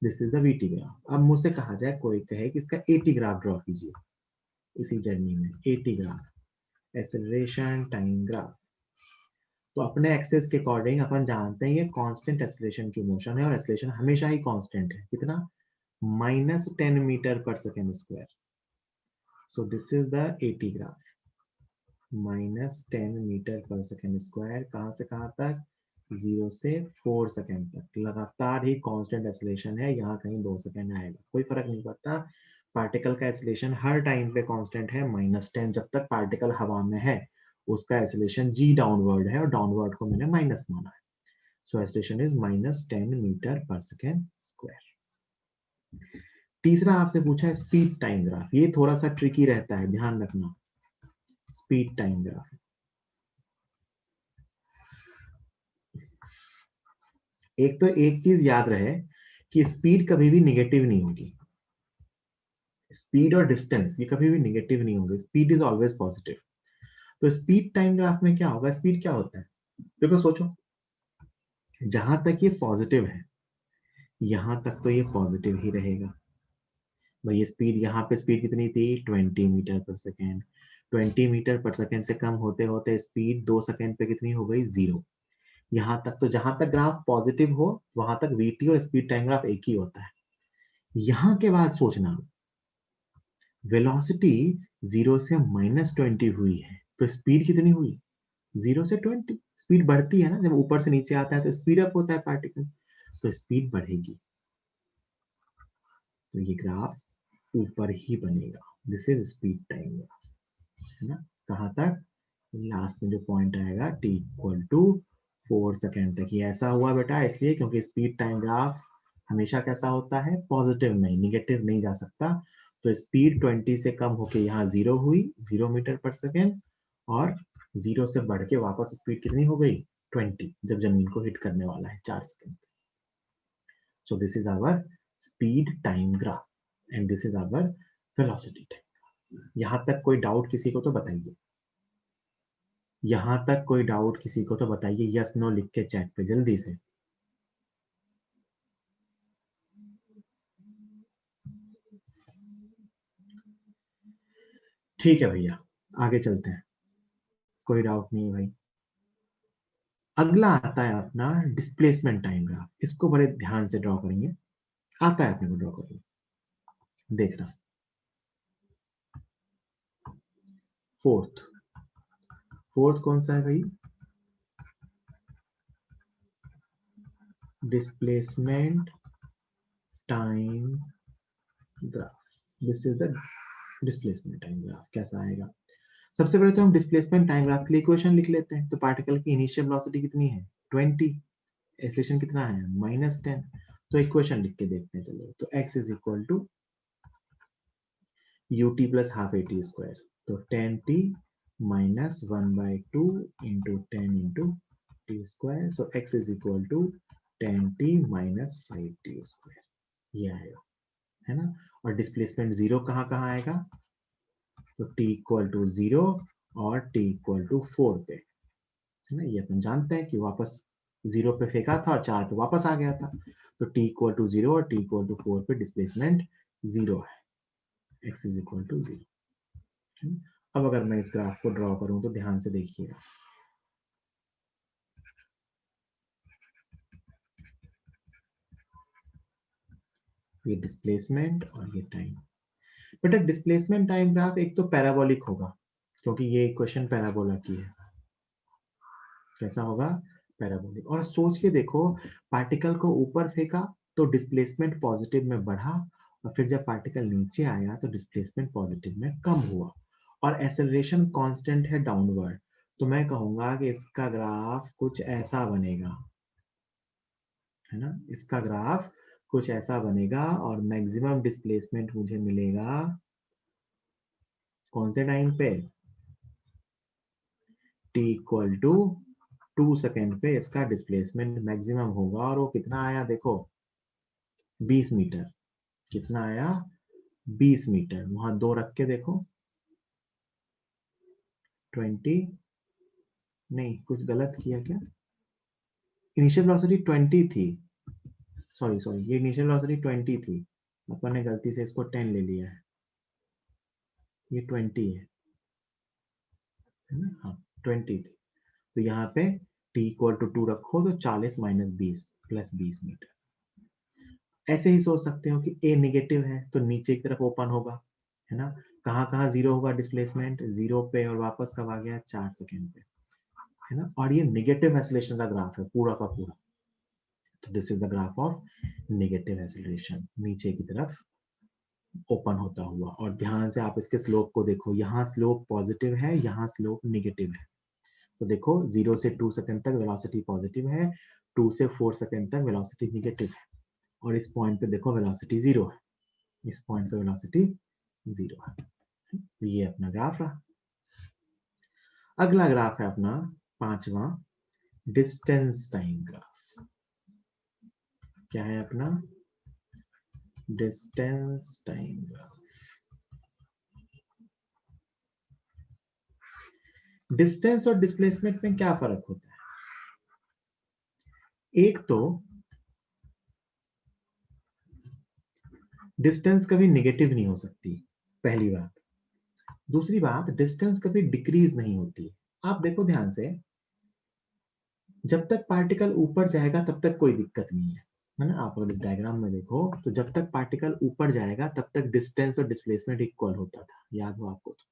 Speaker 1: This is the VT graph. अब मुझसे कहा जाए, कोई कहे कि इसका एटी ग्राफ ड्रॉ कीजिए, इसी जर्नी में eighty graph, acceleration time graph. तो अपने एक्सेस के अकॉर्डिंग अपन जानते हैं ये कांस्टेंट एक्सेलरेशन की मोशन है, और एक्सेलरेशन हमेशा ही कांस्टेंट है, कितना -10 मीटर पर second square. So this is the AT graph, -10 metre पर सेकेंड स्क्वायर, कहां से कहां तक 0 से 4 सेकेंड तक लगातार ही कांस्टेंट एक्सेलरेशन है, यहाँ कहीं 2 सेकेंड आएगा, कोई फर्क नहीं पड़ता। पार्टिकल का एक्सेलरेशन हर टाइम पे कांस्टेंट है -10, जब तक पार्टिकल हवा में है उसका एक्सेलरेशन g डाउनवर्ड है और डाउनवर्ड को मैंने माइनस माना है। सो एक्सेलरेशन इज -10 मीटर पर सेकेंड स्क्वायर। तीसरा आपसे पूछा है स्पीड टाइम ग्राफ, ये थोड़ा सा ट्रिकी रहता है, ध्यान रखना। स्पीड टाइम ग्राफ, एक तो एक चीज याद रहे कि स्पीड कभी भी निगेटिव नहीं होगी। स्पीड और डिस्टेंस ये कभी भी निगेटिव नहीं होंगे, स्पीड इज ऑलवेज पॉजिटिव। तो स्पीड टाइम ग्राफ में क्या होगा, स्पीड क्या होता है, देखो सोचो, जहां तक ये पॉजिटिव है यहां तक तो ये पॉजिटिव ही रहेगा। भाई ये स्पीड, यहाँ पे स्पीड कितनी थी 20 मीटर पर सेकेंड, 20 मीटर पर सेकेंड से कम होते होते स्पीड 2 सेकेंड पे कितनी हो गई 0। यहाँ तक तो जहां तक ग्राफ पॉजिटिव हो वहां तक वीटी और स्पीड टाइम ग्राफ एक ही होता है। यहाँ के बाद सोचना, वेलोसिटी 0 से -20 हुई है तो स्पीड कितनी हुई 0 से 20। स्पीड बढ़ती है ना, जब ऊपर से नीचे आता है तो स्पीड अप होता है पार्टिकल, तो स्पीड बढ़ेगी, तो ये ग्राफ ऊपर ही बनेगा। This is speed time graph, है ना। कहाँ तक, लास्ट में जो पॉइंट आएगा t इक्वल टू 4 सेकेंड तक। ये ऐसा हुआ बेटा इसलिए क्योंकि स्पीड टाइम ग्राफ हमेशा कैसा होता है, पॉजिटिव नहीं, निगेटिव नहीं जा सकता। तो स्पीड 20 से कम होके यहाँ 0 हुई, 0 मीटर पर सेकेंड, और 0 से बढ़ के वापस स्पीड कितनी हो गई 20, जब जमीन को हिट करने वाला है 4 second. So this is our speed time graph and this is our velocity time. यहां तक कोई डाउट किसी को तो बताइए, यहां तक कोई डाउट किसी को तो बताइए, यस नो लिख के चैट पे जल्दी से। ठीक है भैया, आगे चलते हैं, कोई डाउट नहीं है भाई। अगला आता है अपना डिस्प्लेसमेंट टाइम ग्राफ, इसको बड़े ध्यान से ड्रॉ करेंगे, आता है अपने को ड्रॉ करेंगे, देखना। फोर्थ, फोर्थ कौन सा है भाई, displacement time graph. This is the displacement time graph. कैसा आएगा, सबसे पहले तो हम डिस्प्लेसमेंट टाइम ग्राफ के लिए इक्वेशन लिख लेते हैं। तो पार्टिकल की इनिशियल वेलोसिटी कितनी है 20, एक्सेलरेशन कितना है -10। तो इक्वेशन लिख के देखते हैं, चलो। तो x is equal to ut plus half a t square, तो 10t minus 1/2 into 10 into t square, so x is equal to 10t minus 5t square, ये आएगा, है ना। और डिस्प्लेसमेंट जीरो कहाँ कहाँ आएगा, तो t इक्वल टू 0 और t इक्वल टू 4 पे, है ना। ये अपन जानते हैं कि वापस 0 पे फेंका था और 4 पे वापस आ गया था। तो t इक्वल टू 0 और t इक्वल टू 4 पे डिस्प्लेसमेंट 0 है, x इज इक्वल टू 0। अब अगर मैं इस ग्राफ को ड्रॉ करूं तो ध्यान से देखिएगा, ये डिस्प्लेसमेंट और ये टाइम। बेटा डिस्प्लेसमेंट टाइम ग्राफ एक तो पैराबोलिक होगा, क्योंकि ये इक्वेशन पैराबोला की है। कैसा होगा, पैराबोलिक। और सोच के देखो, पार्टिकल को ऊपर फेंका तो डिस्प्लेसमेंट पॉजिटिव में बढ़ा, और फिर जब पार्टिकल नीचे आया तो डिस्प्लेसमेंट पॉजिटिव में कम हुआ, और एक्सेलरेशन कांस्टेंट है डाउनवर्ड। तो मैं कहूंगा कि इसका ग्राफ कुछ ऐसा बनेगा, है ना। इसका ग्राफ कुछ ऐसा बनेगा, और मैक्सिमम डिस्प्लेसमेंट मुझे मिलेगा कौन से टाइम पे, t इक्वल टू 2 सेकेंड पे इसका डिस्प्लेसमेंट मैक्सिमम होगा। और वो कितना आया देखो, 20 मीटर। कितना आया 20 मीटर, वहां 2 रख के देखो, 20, नहीं कुछ गलत किया क्या, इनिशियल वेलोसिटी 20 थी, सॉरी सॉरी, ये इनिशियल वेलोसिटी 20 थी, अपन ने गलती से इसको 10 ले लिया है, ये 20 है ना, हाँ 20 थी। तो यहाँ पे t इक्वल टू 2 रखो तो 40 माइनस 20 प्लस 20 मीटर। ऐसे ही सोच सकते हो कि a निगेटिव है तो नीचे की तरफ ओपन होगा, है ना। कहाँ कहाँ जीरो होगा डिस्प्लेसमेंट, 0 पे, और वापस कब आ गया 4 सेकेंड पे। है ना, और ये नेगेटिव एक्सेलरेशन का ग्राफ है पूरा का पूरा। तो this is the graph of negative acceleration, नीचे की तरफ ओपन होता हुआ। और ध्यान से आप इसके स्लोप को देखो, यहाँ स्लोप पॉजिटिव है, यहाँ स्लोप नेगेटिव है। तो देखो 0 से 2 सेकंड तक वेलोसिटी पॉजिटिव है, 2 से 4 सेकंड तक वेलोसिटी नेगेटिव है, और इस पॉइंट पे देखो वेलोसिटी 0 है, इस पॉइंट पे वेलोसिटी 0 है। तो ये अपना ग्राफ रहा। अगला ग्राफ है अपना 5वां, डिस्टेंस टाइम ग्राफ। क्या है अपना? Distance time graph. डिस्टेंस और डिस्प्लेसमेंट में क्या फर्क होता है? एक तो डिस्टेंस कभी नेगेटिव नहीं हो सकती, पहली बात। दूसरी बात, डिस्टेंस कभी डिक्रीज नहीं होती। आप देखो ध्यान से, जब तक पार्टिकल ऊपर जाएगा तब तक कोई दिक्कत नहीं है ना। आप अगर इस डायग्राम में देखो तो जब तक पार्टिकल ऊपर जाएगा तब तक डिस्टेंस और डिस्प्लेसमेंट इक्वल होता था, याद हो आपको तो।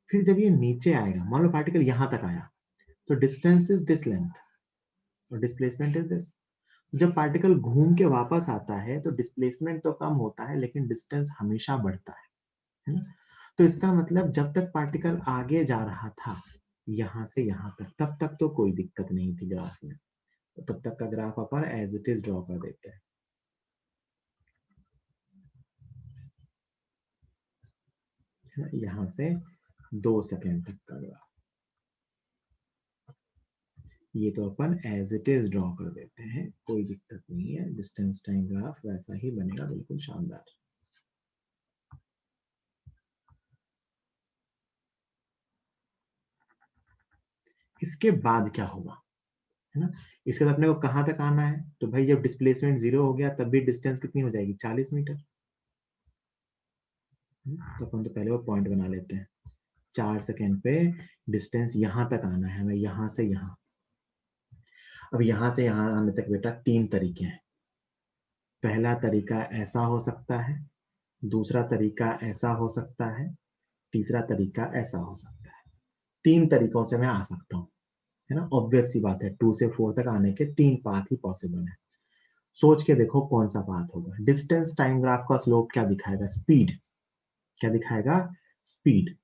Speaker 1: फिर जब ये नीचे आएगा, मान लो पार्टिकल यहां तक आया, तो डिस्टेंस इज दिस लेंथ और डिस्प्लेसमेंट इज दिस। जब पार्टिकल घूम के वापस आता है तो डिस्प्लेसमेंट तो कम होता है लेकिन डिस्टेंस हमेशा बढ़ता है ना। तो इसका मतलब जब तक पार्टिकल आगे जा रहा था यहां से यहां तक, तब तक तो कोई दिक्कत नहीं थी ग्राफ में। तो तब तक का ग्राफ अपन एज इट इज ड्रॉ कर देते हैं। यहां से 2 सेकेंड तक का ग्राफ, ये तो अपन एज इट इज ड्रॉ कर देते हैं, कोई दिक्कत नहीं है। डिस्टेंस टाइम ग्राफ वैसा ही बनेगा, बिल्कुल शानदार। इसके बाद क्या होगा, है ना? इसके बाद अपने को कहां तक आना है? तो भाई जब डिस्प्लेसमेंट 0 हो गया तब भी डिस्टेंस कितनी हो जाएगी? 40 मीटर। तो अपन तो पहले वो पॉइंट बना लेते हैं। 4 सेकेंड पे डिस्टेंस यहां तक आना है हमें, यहां से यहां। अब यहां से यहां आने तक बेटा 3 तरीके हैं। पहला तरीका ऐसा हो सकता है, दूसरा तरीका ऐसा हो सकता है, तीसरा तरीका ऐसा हो सकता है। 3 तरीकों से मैं आ सकता हूँ, है ना। ऑब्वियस सी बात है, 2 से 4 तक आने के 3 पाथ ही पॉसिबल है। सोच के देखो कौन सा पाथ होगा। डिस्टेंस टाइम ग्राफ का स्लोप क्या दिखाएगा? स्पीड। क्या दिखाएगा? स्पीड।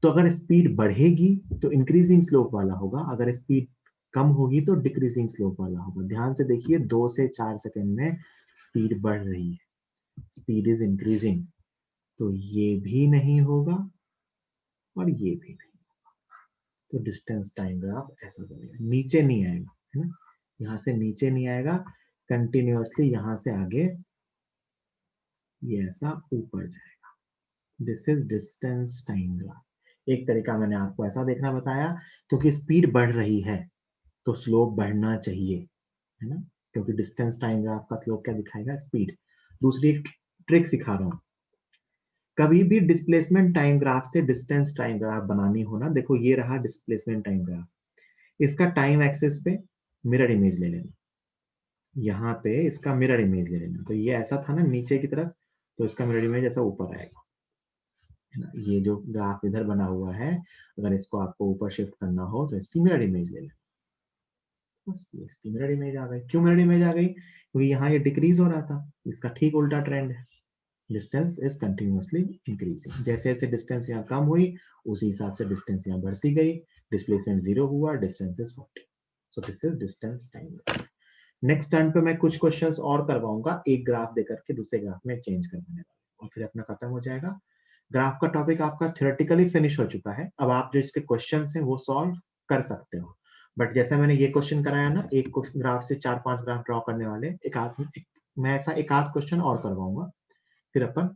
Speaker 1: तो अगर स्पीड बढ़ेगी तो इंक्रीजिंग स्लोप वाला होगा, अगर स्पीड कम होगी तो डिक्रीजिंग स्लोप वाला होगा। ध्यान से देखिए, 2 से 4 सेकंड में स्पीड बढ़ रही है, स्पीड इज इंक्रीजिंग। तो ये भी नहीं होगा और ये भी नहीं। तो डिस्टेंस टाइम ग्राफ ऐसा बनेगा, नीचे नहीं आएगा, है ना। यहाँ से नीचे नहीं आएगा, कंटिन्यूअसली यहाँ से आगे ये ऐसा ऊपर जाएगा। This is distance time graph. एक तरीका मैंने आपको ऐसा देखना बताया, क्योंकि स्पीड बढ़ रही है तो स्लोप बढ़ना चाहिए, है ना। क्योंकि डिस्टेंस टाइम ग्राफ का स्लोप क्या दिखाएगा? स्पीड। दूसरी एक ट्रिक सिखा रहा हूं, कभी भी डिस्प्लेसमेंट टाइम ग्राफ से डिस्टेंस टाइम ग्राफ बनानी हो ना, देखो ये रहा डिस्प्लेसमेंट टाइम ग्राफ, इसका टाइम एक्सिस पे मिरर इमेज ले लेना, यहाँ पे इसका मिरर इमेज ले लेना। तो ये ऐसा था ना नीचे की तरफ, तो इसका मिरर इमेज ऐसा ऊपर आएगा, है ना। ये जो ग्राफ इधर बना हुआ है, अगर इसको आपको ऊपर शिफ्ट करना हो तो इसकी मिरर इमेज ले लेना। बस ये इसकी मिरर इमेज आ गई। क्यों मिरर इमेज आ गई? क्योंकि यहाँ ये डिक्रीज हो रहा था, इसका ठीक उल्टा ट्रेंड है। Distance is continuously increasing. जैसे जैसे डिस्टेंस यहाँ कम हुई उसी हिसाब से डिस्टेंस यहाँ बढ़ती गई, डिस्प्लेसमेंट 0 हुआ, distance is 40। So this is distance time. Next turn पे मैं कुछ क्वेश्चंस और करवाऊंगा, एक ग्राफ देकर के दूसरे ग्राफ में चेंज कर देने वाला, और फिर अपना खत्म हो जाएगा। ग्राफ का टॉपिक आपका थ्योरेटिकली फिनिश हो चुका है। अब आप जो इसके क्वेश्चंस हैं वो सॉल्व कर सकते हो। बट जैसा मैंने ये क्वेश्चन कराया ना, एक ग्राफ से 4-5 ग्राफ ड्रॉ करने वाले, मैं ऐसा एक आध क्वेश्चन और करवाऊंगा, फिर अपन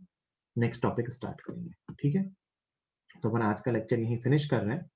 Speaker 1: नेक्स्ट टॉपिक स्टार्ट करेंगे। ठीक है, तो अपन आज का लेक्चर यहीं फिनिश कर रहे हैं।